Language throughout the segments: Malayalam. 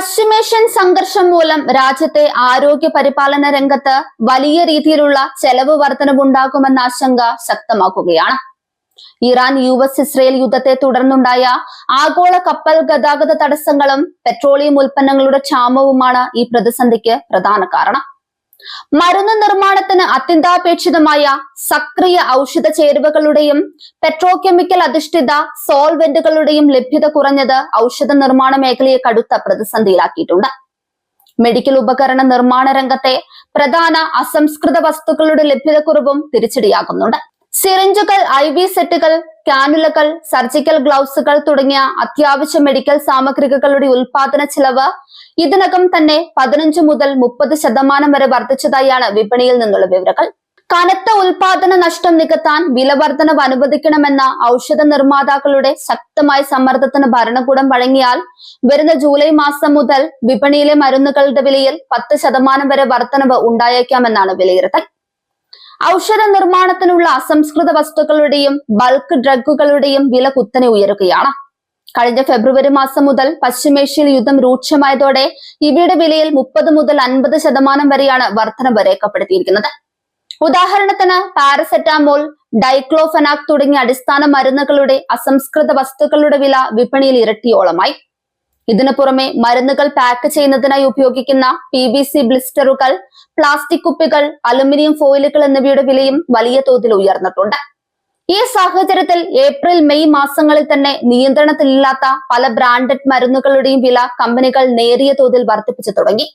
പശ്ചിമേഷ്യൻ സംഘർഷം മൂലം രാജ്യത്തെ ആരോഗ്യ പരിപാലന രംഗത്ത് വലിയ രീതിയിലുള്ള ചെലവ് വർധനവുണ്ടാകുമെന്ന ആശങ്ക ശക്തമാക്കുകയാണ്. ഇറാൻ US-ഇസ്രയേൽ യുദ്ധത്തെ തുടർന്നുണ്ടായ ആഗോള കപ്പൽ ഗതാഗത തടസ്സങ്ങളും പെട്രോളിയം ഉൽപ്പന്നങ്ങളുടെ ക്ഷാമവുമാണ് ഈ പ്രതിസന്ധിക്ക് പ്രധാന കാരണം. മരുന്ന് നിർമ്മാണത്തിന് അത്യന്താപേക്ഷിതമായ സക്രിയ ഔഷധ ചേരുവകളുടെയും പെട്രോകെമിക്കൽ അധിഷ്ഠിത സോൾവെന്റുകളുടെയും ലഭ്യത കുറഞ്ഞത് ഔഷധ നിർമ്മാണ മേഖലയെ കടുത്ത പ്രതിസന്ധിയിലാക്കിയിട്ടുണ്ട്. മെഡിക്കൽ ഉപകരണ നിർമ്മാണ രംഗത്തെ പ്രധാന അസംസ്കൃത വസ്തുക്കളുടെ ലഭ്യതക്കുറവും തിരിച്ചടിയാകുന്നുണ്ട്. സിറിഞ്ചുകൾ, IV സെറ്റുകൾ, കാനുലകൾ, സർജിക്കൽ ഗ്ലൗസുകൾ തുടങ്ങിയ അത്യാവശ്യ മെഡിക്കൽ സാമഗ്രികളുടെ ഉൽപാദന ചെലവ് ഇതിനകം തന്നെ 15 മുതൽ 30% വരെ വർദ്ധിച്ചതായാണ് വിപണിയിൽ നിന്നുള്ള വിവരങ്ങൾ. കനത്ത ഉൽപാദന നഷ്ടം നികത്താൻ വില വർധനവ് അനുവദിക്കണമെന്ന ഔഷധ നിർമ്മാതാക്കളുടെ ശക്തമായ സമ്മർദ്ദത്തിന് ഭരണകൂടം വഴങ്ങിയാൽ വരുന്ന ജൂലൈ മാസം മുതൽ വിപണിയിലെ മരുന്നുകളുടെ വിലയിൽ 10% വരെ വർധനവ് ഉണ്ടായേക്കാമെന്നാണ് വിലയിരുത്തൽ. ഔഷധ നിർമ്മാണത്തിനുള്ള അസംസ്കൃത വസ്തുക്കളുടെയും ബൾക്ക് ഡ്രഗുകളുടെയും വില കുത്തനെ ഉയരുകയാണ്. കഴിഞ്ഞ ഫെബ്രുവരി മാസം മുതൽ പശ്ചിമേഷ്യയിൽ യുദ്ധം രൂക്ഷമായതോടെ ഇവയുടെ വിലയിൽ 30 മുതൽ 50% വരെയാണ് വർധനവ് രേഖപ്പെടുത്തിയിരിക്കുന്നത്. ഉദാഹരണത്തിന് പാരസെറ്റാമോൾ, ഡൈക്ലോഫെനാക് തുടങ്ങിയ അടിസ്ഥാന മരുന്നുകളുടെ അസംസ്കൃത വസ്തുക്കളുടെ വില വിപണിയിൽ ഇരട്ടിയോളമായി. ഇതിനു പുറമെ മരുന്നുകൾ പാക്ക് ചെയ്യുന്നതിനായി ഉപയോഗിക്കുന്ന PVC ബ്ലിസ്റ്ററുകൾ, പ്ലാസ്റ്റിക് കുപ്പികൾ, അലുമിനിയം ഫോയിലുകൾ എന്നിവയുടെ വിലയും വലിയ തോതിൽ ഉയർന്നിട്ടുണ്ട്. ഈ സാഹചര്യത്തിൽ ഏപ്രിൽ മെയ് മാസങ്ങളിൽ തന്നെ നിയന്ത്രണത്തിലില്ലാത്ത പല ബ്രാൻഡഡ് മരുന്നുകളുടെയും വില കമ്പനികൾ നേരിയ തോതിൽ വർദ്ധിപ്പിച്ചു തുടങ്ങി.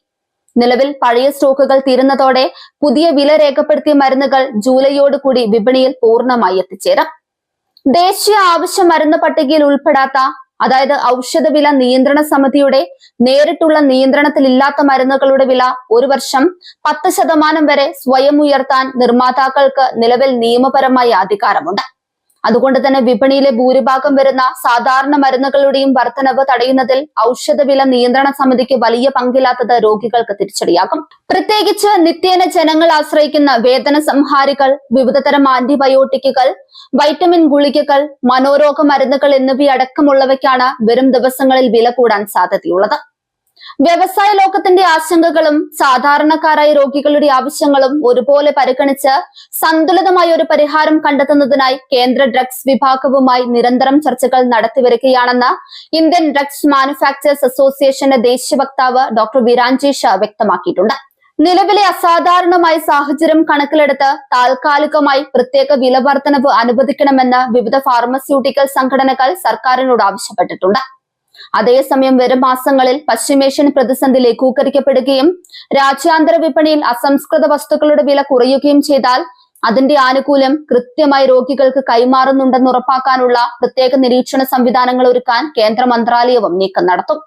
നിലവിൽ പഴയ സ്റ്റോക്കുകൾ തീരുന്നതോടെ പുതിയ വില രേഖപ്പെടുത്തിയ മരുന്നുകൾ ജൂലൈയോടുകൂടി വിപണിയിൽ പൂർണ്ണമായി എത്തിച്ചേരും. ദേശീയ ആവശ്യ മരുന്ന് പട്ടികയിൽ ഉൾപ്പെടാത്ത, അതായത് ഔഷധ വില നിയന്ത്രണ സമിതിയുടെ നേരിട്ടുള്ള നിയന്ത്രണത്തിലില്ലാത്ത മരുന്നുകളുടെ വില ഒരു വർഷം 10% വരെ സ്വയം ഉയർത്താൻ നിർമ്മാതാക്കൾക്ക് നിലവിൽ നിയമപരമായ അധികാരമുണ്ട്. അതുകൊണ്ട് തന്നെ വിപണിയിലെ ഭൂരിഭാഗം വരുന്ന സാധാരണ മരുന്നുകളുടെയും വർധനവ് തടയുന്നതിൽ ഔഷധ വില നിയന്ത്രണ സമിതിക്ക് വലിയ പങ്കില്ലാത്തത് രോഗികൾക്ക് തിരിച്ചടിയാകും. പ്രത്യേകിച്ച് നിത്യേന ജനങ്ങൾ ആശ്രയിക്കുന്ന വേദന സംഹാരികൾ, വിവിധതരം ആന്റിബയോട്ടിക്കുകൾ, വൈറ്റമിൻ ഗുളികകൾ, മനോരോഗ മരുന്നുകൾ എന്നിവയടക്കമുള്ളവയ്ക്കാണ് വരും ദിവസങ്ങളിൽ വില കൂടാൻ സാധ്യതയുള്ളത്. വ്യവസായ ലോകത്തിന്റെ ആശങ്കകളും സാധാരണക്കാരായ രോഗികളുടെ ആവശ്യങ്ങളും ഒരുപോലെ പരിഗണിച്ച് സന്തുലിതമായ ഒരു പരിഹാരം കണ്ടെത്തുന്നതിനായി കേന്ദ്ര ഡ്രഗ്സ് വിഭാഗവുമായി നിരന്തരം ചർച്ചകൾ നടത്തിവരികയാണെന്ന് ഇന്ത്യൻ ഡ്രഗ്സ് മാനുഫാക്ചേഴ്സ് അസോസിയേഷന്റെ ദേശീയ വക്താവ് ഡോക്ടർ വിരാൻജി ഷാ വ്യക്തമാക്കിയിട്ടുണ്ട്. നിലവിലെ അസാധാരണമായ സാഹചര്യം കണക്കിലെടുത്ത് താൽക്കാലികമായി പ്രത്യേക വില വർധനവ് അനുവദിക്കണമെന്ന് വിവിധ ഫാർമസ്യൂട്ടിക്കൽ സംഘടനകൾ സർക്കാരിനോട് ആവശ്യപ്പെട്ടിട്ടുണ്ട്. അതേസമയം വരും മാസങ്ങളിൽ പശ്ചിമേഷ്യൻ പ്രതിസന്ധി ലഘൂകരിക്കപ്പെടുകയും രാജ്യാന്തര വിപണിയിൽ അസംസ്കൃത വസ്തുക്കളുടെ വില കുറയുകയും ചെയ്താൽ അതിന്റെ ആനുകൂല്യം കൃത്യമായി രോഗികൾക്ക് കൈമാറുന്നുണ്ടെന്ന് ഉറപ്പാക്കാനുള്ള പ്രത്യേക നിരീക്ഷണ സംവിധാനങ്ങൾ ഒരുക്കാൻ കേന്ദ്ര മന്ത്രാലയവും നീക്കം നടത്തും.